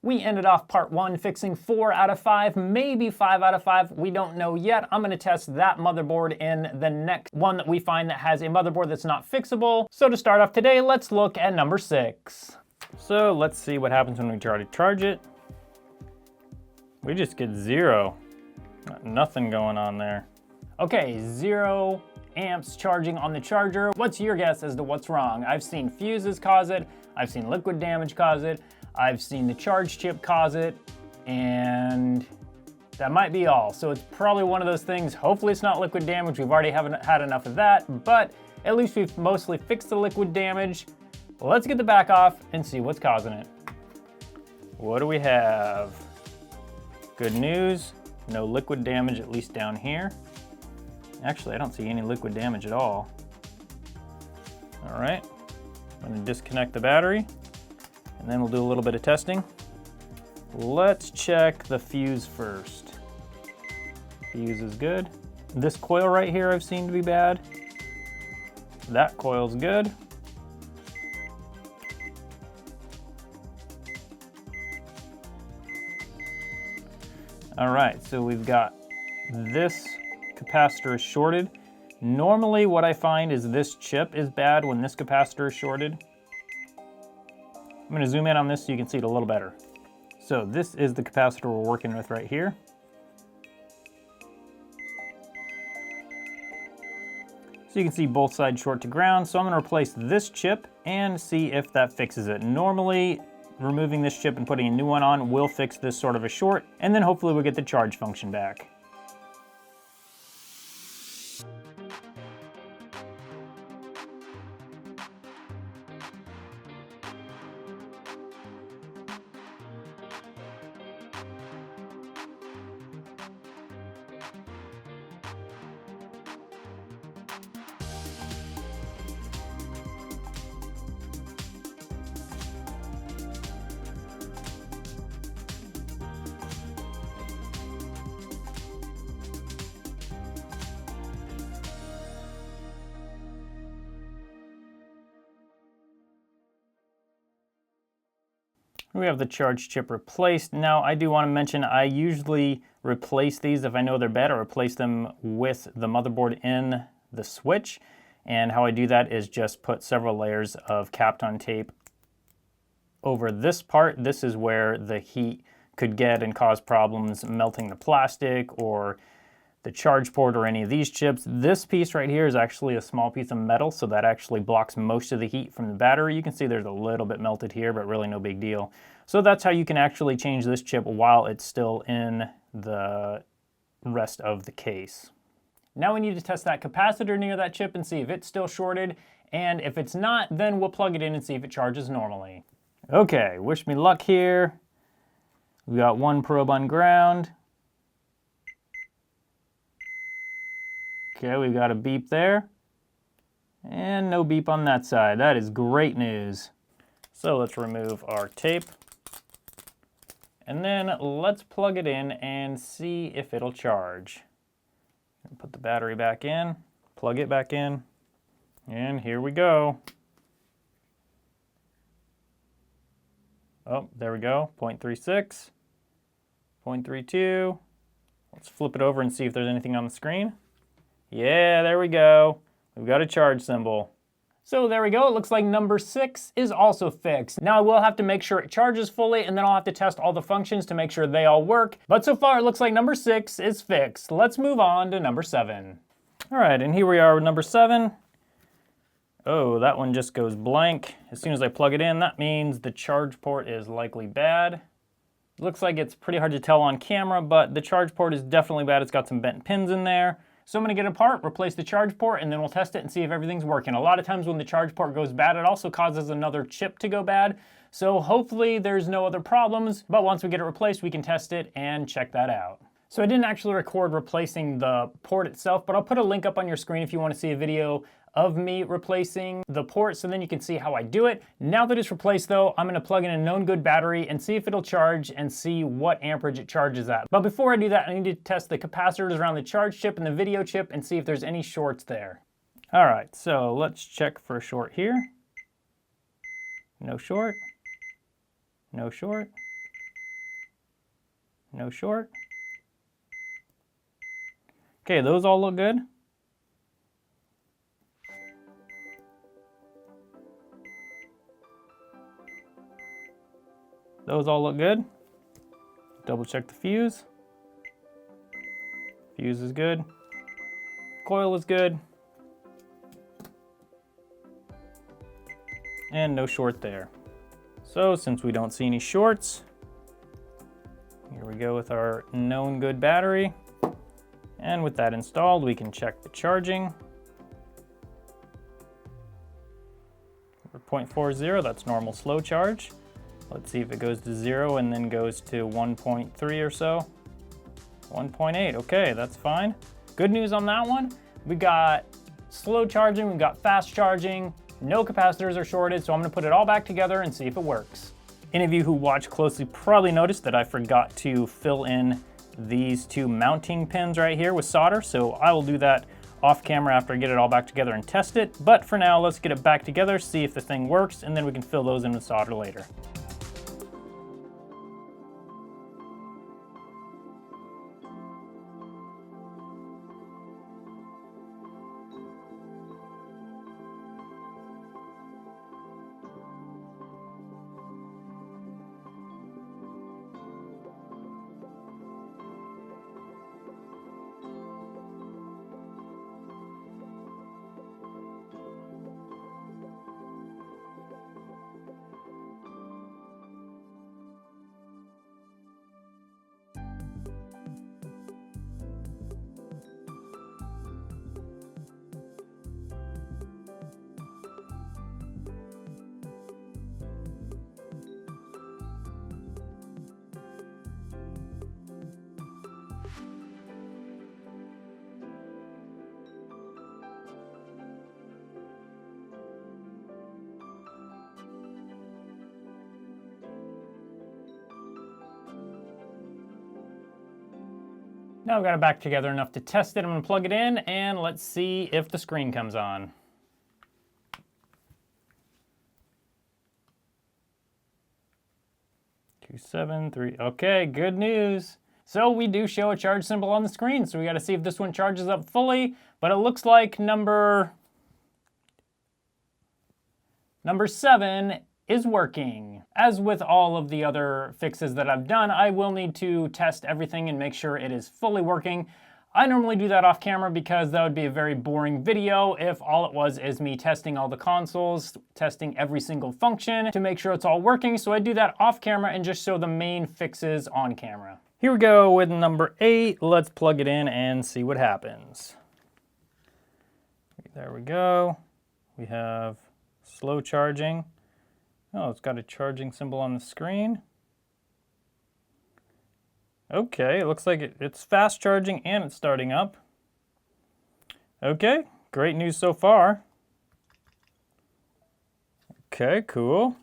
We ended off part 1 fixing 4 out of 5, maybe 5 out of 5. We don't know yet. I'm going to test that motherboard in the next one that we find that has a motherboard that's not fixable. So to start off today, let's look at number 6. So let's see what happens when we try to charge it. We just get 0. Nothing going on there. Okay, 0 amps charging on the charger. What's your guess as to what's wrong? I've seen fuses cause it. I've seen liquid damage cause it. I've seen the charge chip cause it, and that might be all. So it's probably one of those things. Hopefully it's not liquid damage. We've already haven't had enough of that, but at least we've mostly fixed the liquid damage. Let's get the back off and see what's causing it. What do we have? Good news, no liquid damage, at least down here. Actually, I don't see any liquid damage at all. All right, I'm gonna disconnect the battery, and then we'll do a little bit of testing. Let's check the fuse first. Fuse is good. This coil right here I've seen to be bad. That coil's good. All right, so we've got this capacitor is shorted. Normally what I find is this chip is bad when this capacitor is shorted. I'm going to zoom in on this so you can see it a little better. So this is the capacitor we're working with right here. So you can see both sides short to ground. So I'm going to replace this chip and see if that fixes it. Normally, removing this chip and putting a new one on will fix this sort of a short, and then hopefully we'll get the charge function back. We have the charge chip replaced. Now I do want to mention I usually replace these if I know they're bad, or replace them with the motherboard in the switch. And how I do that is just put several layers of kapton tape over this part. This is where the heat could get and cause problems melting the plastic or the charge port or any of these chips. This piece right here is actually a small piece of metal, so that actually blocks most of the heat from the battery. You can see there's a little bit melted here, but really no big deal. So that's how you can actually change this chip while it's still in the rest of the case. Now we need to test that capacitor near that chip and see if it's still shorted, and if it's not, then we'll plug it in and see if it charges normally. Okay, wish me luck here. We got one probe on ground. Okay, we've got a beep there, and no beep on that side. That is great news. So let's remove our tape, and then let's plug it in and see if it'll charge. Put the battery back in, plug it back in, and here we go. Oh, there we go, 0.36, 0.32. Let's flip it over and see if there's anything on the screen. Yeah, there we go. We've got a charge symbol. So there we go. It looks like number 6 is also fixed. Now I will have to make sure it charges fully, and then I'll have to test all the functions to make sure they all work. But so far it looks like number 6 is fixed. Let's move on to number 7. All right, and here we are with number 7. Oh, that one just goes blank. As soon as I plug it in, that means the charge port is likely bad. Looks like it's pretty hard to tell on camera, but the charge port is definitely bad. It's got some bent pins in there. So I'm going to get it apart, replace the charge port, and then we'll test it and see if everything's working. A lot of times when the charge port goes bad, it also causes another chip to go bad. So hopefully there's no other problems, but once we get it replaced, we can test it and check that out. So I didn't actually record replacing the port itself, but I'll put a link up on your screen if you want to see a video of me replacing the port, so then you can see how I do it. Now that it's replaced though, I'm going to plug in a known good battery and see if it'll charge and see what amperage it charges at. But before I do that, I need to test the capacitors around the charge chip and the video chip and see if there's any shorts there. All right, so let's check for a short here. No short, no short, No short. Okay, those all look good. Those all look good. Double check the fuse. Fuse is good. Coil is good. And no short there. So since we don't see any shorts, here we go with our known good battery. And with that installed, we can check the charging. For 0.40, that's normal slow charge. Let's see if it goes to 0 and then goes to 1.3 or so. 1.8, okay, that's fine. Good news on that one. We got slow charging, we got fast charging, no capacitors are shorted, so I'm gonna put it all back together and see if it works. Any of you who watch closely probably noticed that I forgot to fill in these two mounting pins right here with solder, so I will do that off camera after I get it all back together and test it. But for now, let's get it back together, see if the thing works, and then we can fill those in with solder later. Now I've got it back together enough to test it. I'm gonna plug it in and let's see if the screen comes on. Two, 7, 3, okay, good news. So we do show a charge symbol on the screen, so we gotta see if this one charges up fully, but it looks like number 7 is working. As with all of the other fixes that I've done, I will need to test everything and make sure it is fully working. I normally do that off camera because that would be a very boring video if all it was is me testing all the consoles, testing every single function to make sure it's all working. So I do that off camera and just show the main fixes on camera. Here we go with number 8. Let's plug it in and see what happens. There we go. We have slow charging. Oh, it's got a charging symbol on the screen. Okay, it looks like it's fast charging and it's starting up. Okay, great news so far. Okay, cool.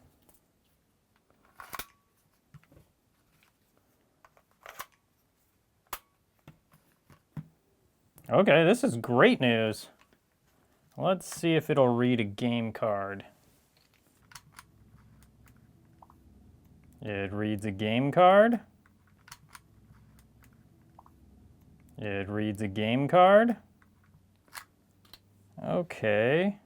Okay, this is great news. Let's see if it'll read a game card. It reads a game card. It reads a game card. Okay.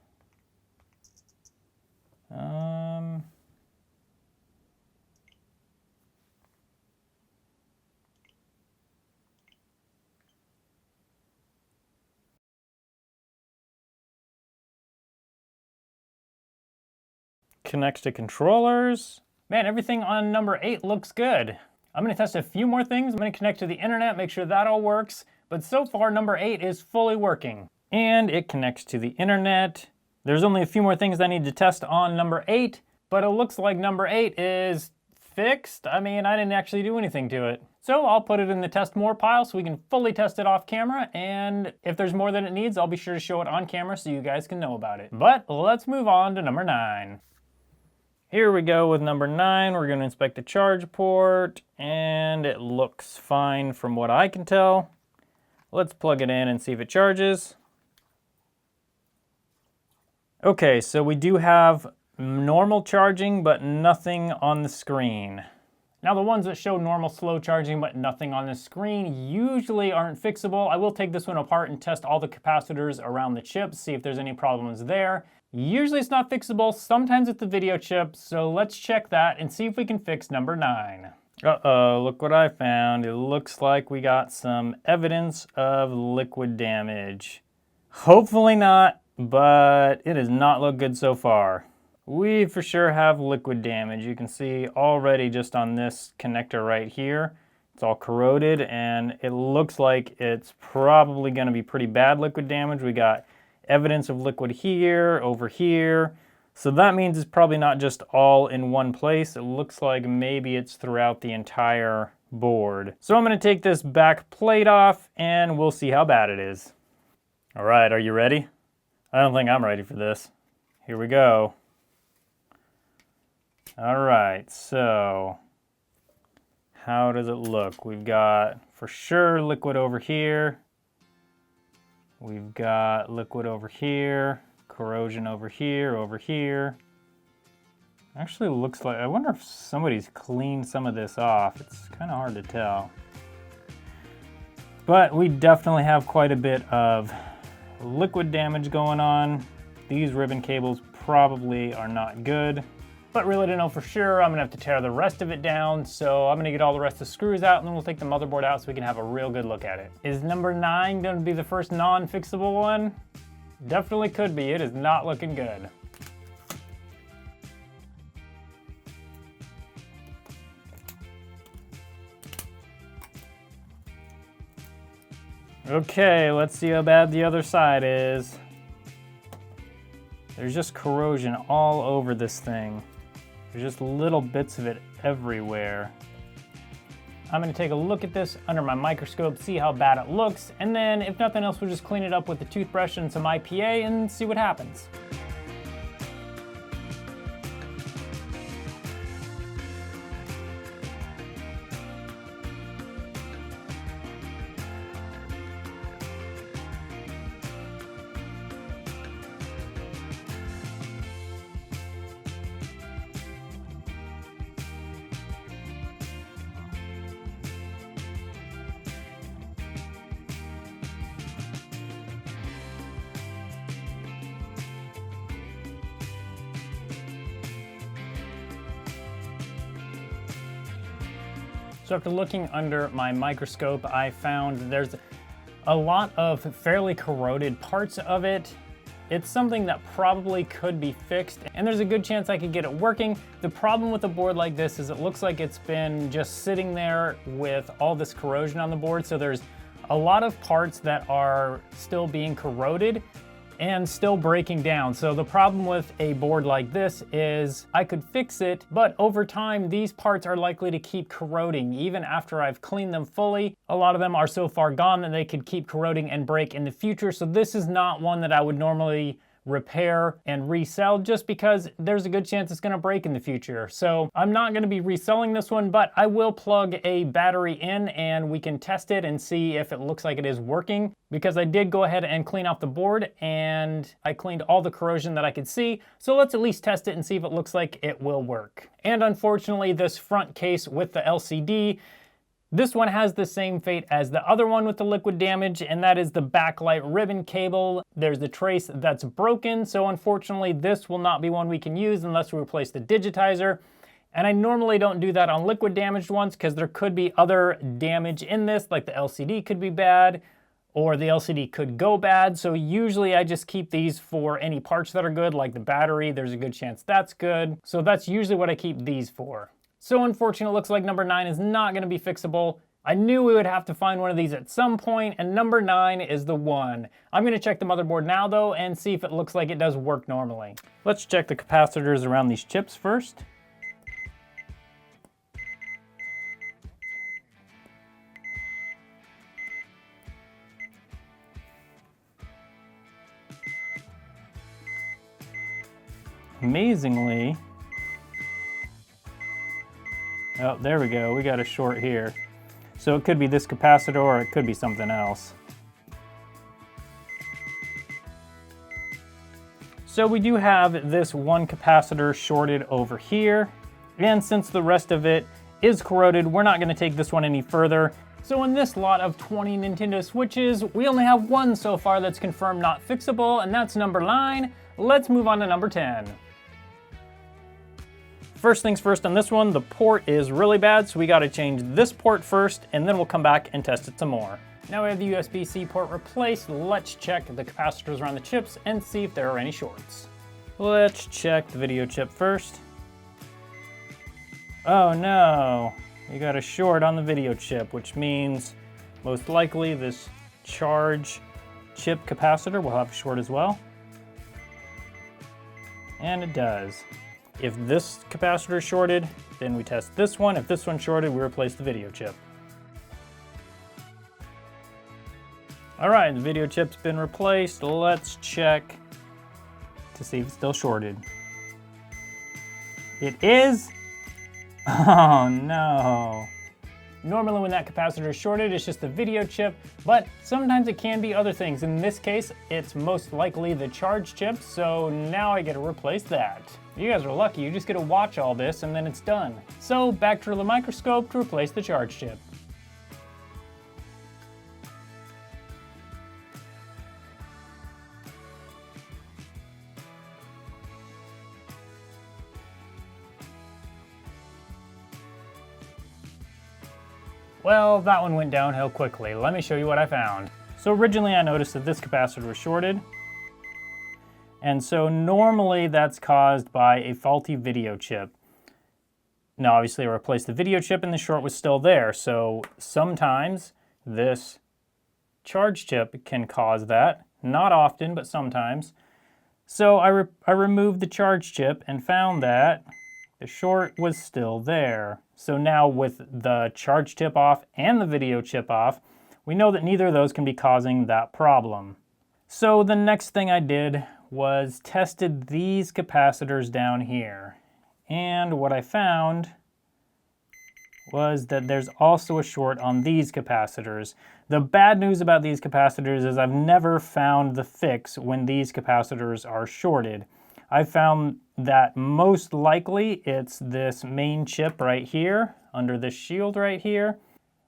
Connects to controllers. Man, everything on number 8 looks good. I'm gonna test a few more things. I'm gonna connect to the internet, make sure that all works. But so far, number 8 is fully working. And it connects to the internet. There's only a few more things I need to test on number 8, but it looks like number 8 is fixed. I mean, I didn't actually do anything to it. So I'll put it in the test more pile so we can fully test it off camera. And if there's more than it needs, I'll be sure to show it on camera so you guys can know about it. But let's move on to number 9. Here we go with number 9. We're going to inspect the charge port, and it looks fine from what I can tell. Let's plug it in and see if it charges. Okay, so we do have normal charging, but nothing on the screen. Now the ones that show normal slow charging but nothing on the screen usually aren't fixable. I will take this one apart and test all the capacitors around the chip, see if there's any problems there. Usually it's not fixable, sometimes it's the video chip, so let's check that and see if we can fix number 9. Uh-oh, look what I found. It looks like we got some evidence of liquid damage. Hopefully not, but it does not look good so far. We for sure have liquid damage. You can see already just on this connector right here, it's all corroded and it looks like it's probably going to be pretty bad liquid damage. We got evidence of liquid here, over here. So that means it's probably not just all in one place. It looks like maybe it's throughout the entire board. So I'm going to take this back plate off and we'll see how bad it is. All right, are you ready? I don't think I'm ready for this. Here we go. All right, so how does it look? We've got for sure liquid over here. We've got liquid over here, corrosion over here, over here. Actually looks like, I wonder if somebody's cleaned some of this off. It's kind of hard to tell. But we definitely have quite a bit of liquid damage going on. These ribbon cables probably are not good. But really to know for sure, I'm gonna have to tear the rest of it down, so I'm gonna get all the rest of the screws out and then we'll take the motherboard out so we can have a real good look at it. Is number 9 gonna be the first non-fixable one? Definitely could be, it is not looking good. Okay, let's see how bad the other side is. There's just corrosion all over this thing. There's just little bits of it everywhere. I'm gonna take a look at this under my microscope, see how bad it looks, and then if nothing else, we'll just clean it up with a toothbrush and some IPA and see what happens. So after looking under my microscope, I found there's a lot of fairly corroded parts of it. It's something that probably could be fixed, and there's a good chance I could get it working. The problem with a board like this is it looks like it's been just sitting there with all this corrosion on the board, so there's a lot of parts that are still being corroded and still breaking down. So the problem with a board like this is I could fix it, but over time these parts are likely to keep corroding. Even after I've cleaned them fully, a lot of them are so far gone that they could keep corroding and break in the future. So this is not one that I would normally repair and resell, just because there's a good chance it's going to break in the future. So I'm not going to be reselling this one, but I will plug a battery in and we can test it and see if it looks like it is working, because I did go ahead and clean off the board and I cleaned all the corrosion that I could see. So let's at least test it and see if it looks like it will work. And unfortunately, this front case with the LCD, this one has the same fate as the other one with the liquid damage, and that is the backlight ribbon cable. There's the trace that's broken, so unfortunately this will not be one we can use unless we replace the digitizer. And I normally don't do that on liquid damaged ones because there could be other damage in this, like the LCD could be bad, or the LCD could go bad. So usually I just keep these for any parts that are good, like the battery, there's a good chance that's good. So that's usually what I keep these for. So unfortunately, it looks like number 9 is not gonna be fixable. I knew we would have to find one of these at some point, and number 9 is the one. I'm gonna check the motherboard now though and see if it looks like it does work normally. Let's check the capacitors around these chips first. Amazingly, oh, there we go, we got a short here. So it could be this capacitor or it could be something else. So we do have this one capacitor shorted over here, and since the rest of it is corroded. We're not gonna take this one any further. So in this lot of 20 Nintendo Switches, we only have one so far that's confirmed not fixable, and that's number 9. Let's move on to number 10. First things first on this one, the port is really bad, so we gotta change this port first, and then we'll come back and test it some more. Now we have the USB-C port replaced. Let's check the capacitors around the chips and see if there are any shorts. Let's check the video chip first. Oh no. We got a short on the video chip, which means most likely this charge chip capacitor will have a short as well. And it does. If this capacitor is shorted, then we test this one. If this one's shorted, we replace the video chip. All right, the video chip's been replaced. Let's check to see if it's still shorted. It is. Oh no. Normally when that capacitor is shorted, it's just the video chip, but sometimes it can be other things. In this case, it's most likely the charge chip, so now I get to replace that. You guys are lucky, you just get to watch all this and then it's done. So back to the microscope to replace the charge chip. Well, that one went downhill quickly. Let me show you what I found. So originally I noticed that this capacitor was shorted. And so normally that's caused by a faulty video chip. Now obviously I replaced the video chip and the short was still there. So sometimes this charge chip can cause that. Not often, but sometimes. So I removed the charge chip and found that the short was still there. So now with the charge chip off and the video chip off, we know that neither of those can be causing that problem. So the next thing I did was tested these capacitors down here. And what I found was that there's also a short on these capacitors. The bad news about these capacitors is I've never found the fix when these capacitors are shorted. I found that most likely it's this main chip right here, under this shield right here.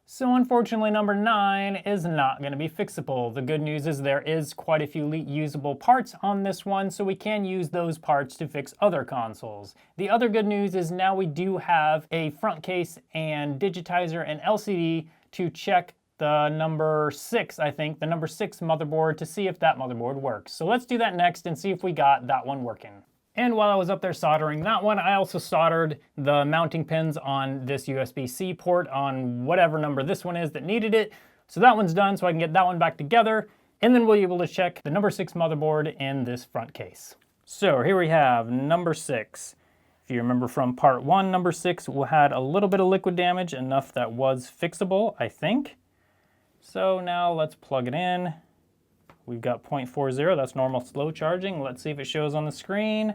So unfortunately number 9 is not going to be fixable. The good news is there is quite a few usable parts on this one, so we can use those parts to fix other consoles. The other good news is now we do have a front case and digitizer and LCD to check the number 6, I think, the number 6 motherboard to see if that motherboard works. So let's do that next and see if we got that one working. And while I was up there soldering that one, I also soldered the mounting pins on this USB-C port on whatever number this one is that needed it. So that one's done, so I can get that one back together, and then we'll be able to check the number 6 motherboard in this front case. So here we have number 6. If you remember from part 1, number 6 had a little bit of liquid damage, enough that was fixable, I think. So now let's plug it in. We've got 0.40, that's normal slow charging. Let's see if it shows on the screen,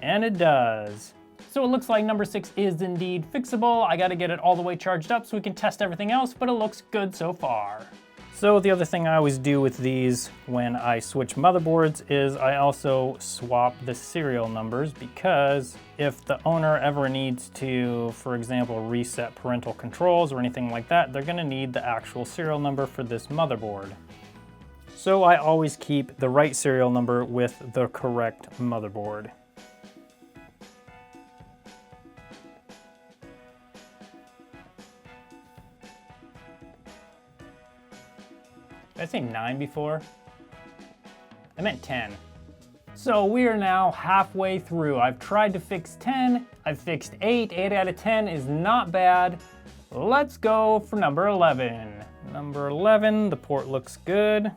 and it does. So it looks like number 6 is indeed fixable. I gotta get it all the way charged up so we can test everything else, but it looks good so far. So the other thing I always do with these when I switch motherboards is I also swap the serial numbers, because if the owner ever needs to, for example, reset parental controls or anything like that, they're gonna need the actual serial number for this motherboard. So I always keep the right serial number with the correct motherboard. Did I say 9 before? I meant 10. So we are now halfway through. I've tried to fix 10, I've fixed 8. 8 out of 10 is not bad. Let's go for number 11. Number 11, the port looks good.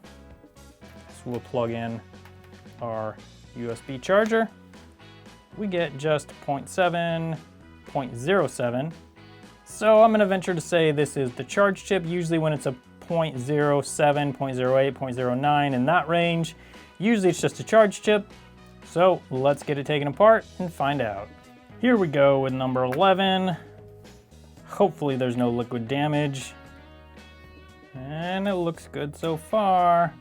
So we'll plug in our USB charger. We get just 0.7, 0.07. So I'm gonna venture to say this is the charge chip. Usually when it's a 0.07, 0.08, 0.09 in that range, usually it's just a charge chip. So let's get it taken apart and find out. Here we go with number 11. Hopefully there's no liquid damage. And it looks good so far.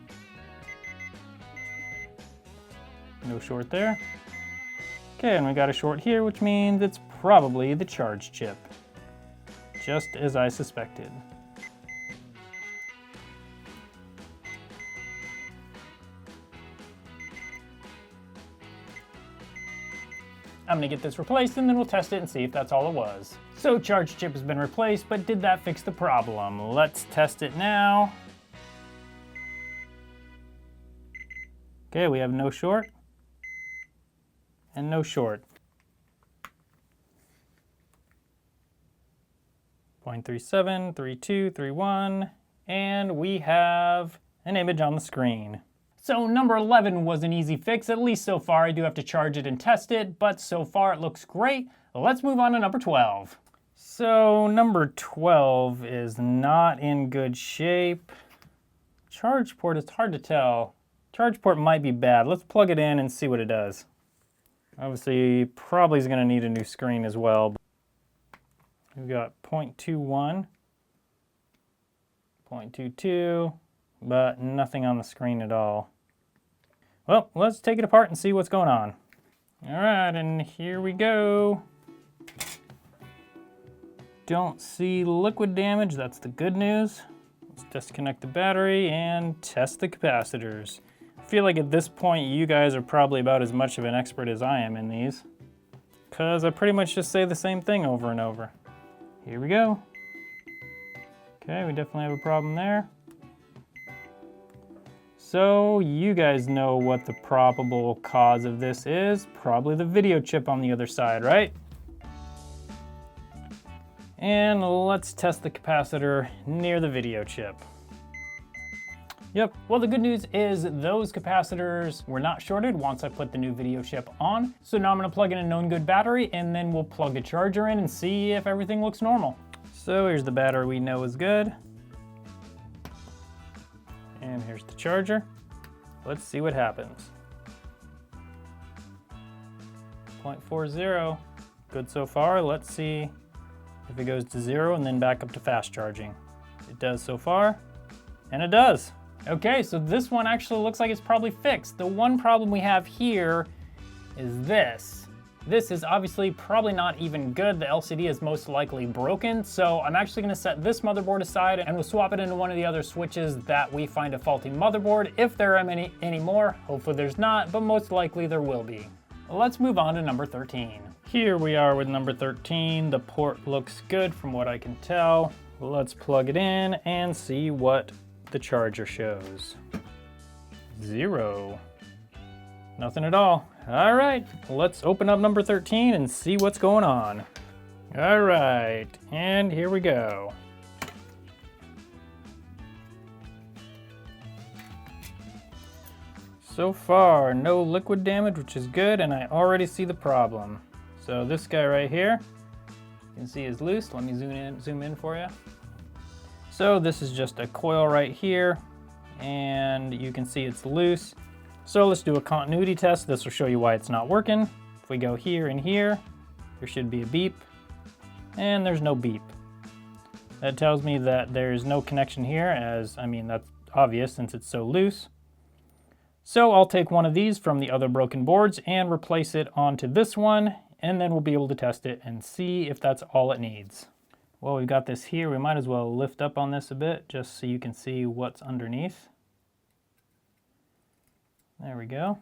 No short there. Okay, and we got a short here, which means it's probably the charge chip. just as I suspected. I'm gonna get this replaced and then we'll test it and see if that's all it was. So charge chip has been replaced, but did that fix the problem? Let's test it now. Okay, we have no short and no short. 0.37, 32, 31, and we have an image on the screen. So number 11 was an easy fix, at least so far. I do have to charge it and test it, but so far it looks great. Let's move on to number 12. So number 12 is not in good shape. Charge port, it's hard to tell. Charge port might be bad. Let's plug it in and see what it does. Obviously, probably is gonna need a new screen as well. We've got 0.21, 0.22, but nothing on the screen at all. Well, let's take it apart and see what's going on. All right, and here we go. Don't see liquid damage, that's the good news. Let's disconnect the battery and test the capacitors. I feel like at this point you guys are probably about as much of an expert as I am in these, because I pretty much just say the same thing over and over. Here we go. Okay, we definitely have a problem there. So you guys know what the probable cause of this is. Probably the video chip on the other side, right? And let's test the capacitor near the video chip. Yep, well the good news is those capacitors were not shorted once I put the new video chip on. So now I'm gonna plug in a known good battery and then we'll plug the charger in and see if everything looks normal. So here's the battery we know is good. And here's the charger. Let's see what happens. 0.40, good so far. Let's see if it goes to 0 and then back up to fast charging. It does so far, and it does. Okay, so this one actually looks like it's probably fixed. The one problem we have here is this. This is obviously probably not even good. The LCD is most likely broken. So I'm actually gonna set this motherboard aside and we'll swap it into one of the other switches that we find a faulty motherboard. If there are any more, hopefully there's not, but most likely there will be. Let's move on to number 13. Here we are with number 13. The port looks good from what I can tell. Let's plug it in and see what the charger shows. 0. Nothing at all. All right, let's open up number 13 and see what's going on. All right, and here we go. So far, no liquid damage, which is good, and I already see the problem. So this guy right here, you can see is loose. Let me zoom in for you. So this is just a coil right here, and you can see it's loose. So let's do a continuity test. This will show you why it's not working. If we go here and here, there should be a beep, and there's no beep. That tells me that there's no connection here, as, I mean, that's obvious since it's so loose. So I'll take one of these from the other broken boards and replace it onto this one, and then we'll be able to test it and see if that's all it needs. Well, we've got this here. We might as well lift up on this a bit just so you can see what's underneath. There we go.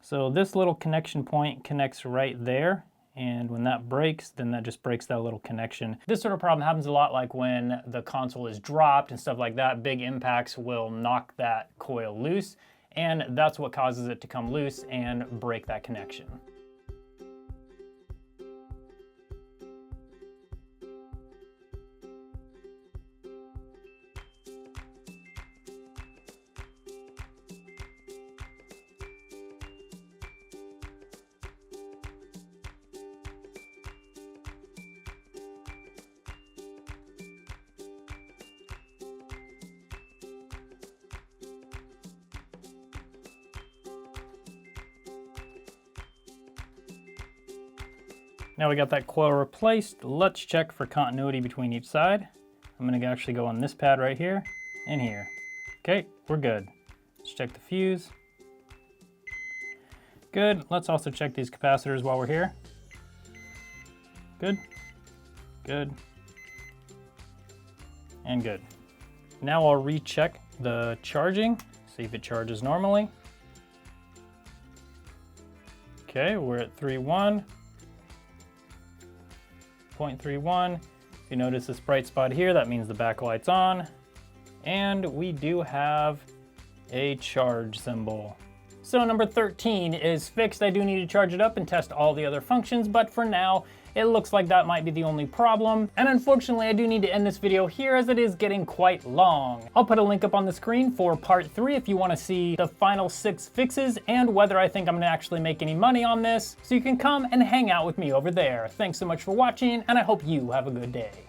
So this little connection point connects right there, and when that breaks, then that just breaks that little connection. This sort of problem happens a lot, like when the console is dropped and stuff like that. Big impacts will knock that coil loose, and that's what causes it to come loose and break that connection. Now we got that coil replaced. Let's check for continuity between each side. I'm gonna actually go on this pad right here and here. Okay, we're good. Let's check the fuse. Good. Let's also check these capacitors while we're here. Good. Good. And good. Now I'll recheck the charging, see if it charges normally. Okay, we're at 3.1. 0.31. If you notice this bright spot here, that means the backlight's on. And we do have a charge symbol. So number 13 is fixed. I do need to charge it up and test all the other functions, but for now, it looks like that might be the only problem. And unfortunately, I do need to end this video here as it is getting quite long. I'll put a link up on the screen for part 3 if you want to see the final 6 fixes and whether I think I'm gonna actually make any money on this. So you can come and hang out with me over there. Thanks so much for watching, and I hope you have a good day.